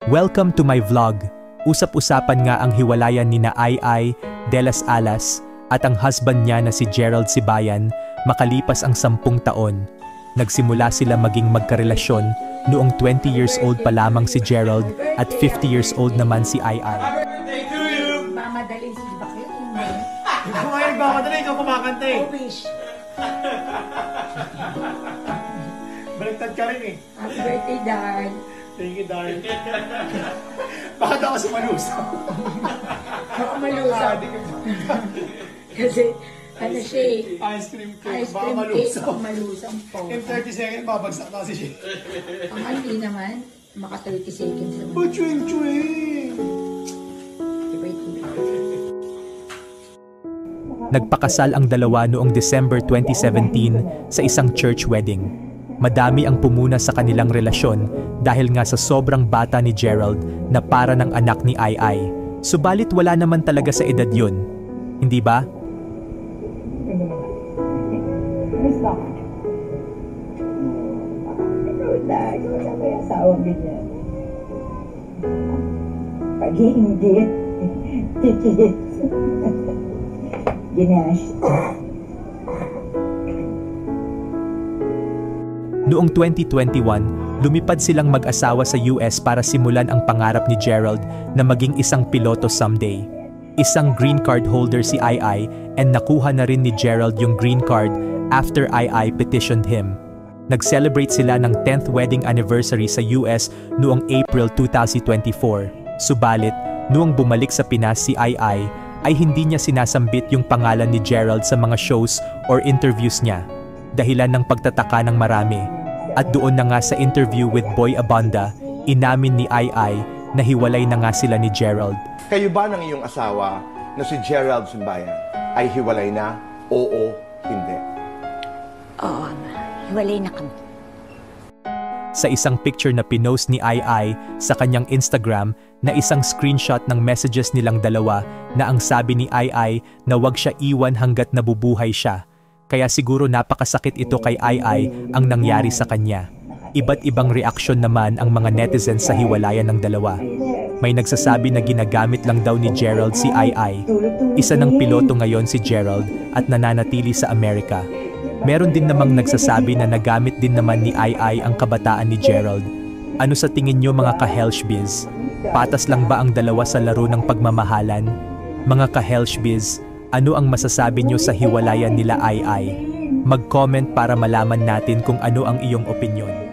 Welcome to my vlog. Usap-usapan nga ang hiwalayan ni na Ai de las Alas at ang husband niya na si Gerald Sibayan makalipas ang 10 taon. Nagsimula sila maging magkarelasyon noong 20 years old pa lamang si Gerald at 50 years old naman si Ai. Birthday to you! Mamadali si Bakit. Ikaw nga nagmamadali, ikaw kumakanta eh. Wish. Baliktad ka rin eh. Happy birthday, Dad. Thank you, darling. Bakit ako si Malusa? Ako malusap. Kasi, ano siya eh. Ice cream cake. Ice Baka cream cake. malusa. Ako malusam po. In 30 seconds, babagsak kasi siya. Ang hindi naman, maka 30 seconds naman. Oh, chewing-chewing! Happy birthday. Nagpakasal ang dalawa noong December 2017 sa isang church wedding. Madami ang pumuna sa kanilang relasyon dahil nga sa sobrang bata ni Gerald na para ng anak ni Ai. Subalit wala naman talaga sa edad yun. Hindi ba? Ikaw na may asawang ganyan. Pag-iingit. Titiyit. Ginash. Noong 2021, lumipad silang mag-asawa sa US para simulan ang pangarap ni Gerald na maging isang piloto someday. Isang green card holder si Ai and nakuha na rin ni Gerald yung green card after Ai petitioned him. Nag-celebrate sila ng 10th wedding anniversary sa US noong April 2024. Subalit, noong bumalik sa Pinas si Ai ay hindi niya sinasambit yung pangalan ni Gerald sa mga shows or interviews niya. Dahilan ng pagtataka ng marami. At doon na nga sa interview with Boy Abunda, inamin ni Ai na hiwalay na nga sila ni Gerald. Kayo ba ng iyong asawa na si Gerald Sibayan ay hiwalay na? Oo, hindi. Oo, hiwalay na kami. Sa isang picture na pinost ni Ai sa kanyang Instagram na isang screenshot ng messages nilang dalawa na ang sabi ni Ai na wag siya iwan hanggat nabubuhay siya. Kaya siguro napakasakit ito kay Ai ang nangyari sa kanya. Iba't ibang reaksyon naman ang mga netizens sa hiwalayan ng dalawa. May nagsasabi na ginagamit lang daw ni Gerald si Ai. Isa ng piloto ngayon si Gerald at nananatili sa Amerika. Meron din namang nagsasabi na nagamit din naman ni Ai ang kabataan ni Gerald. Ano sa tingin nyo mga ka-Helshbiz? Patas lang ba ang dalawa sa laro ng pagmamahalan? Mga ka-Helshbiz, ano ang masasabi nyo sa hiwalayan nila Ai? Mag-comment para malaman natin kung ano ang iyong opinyon.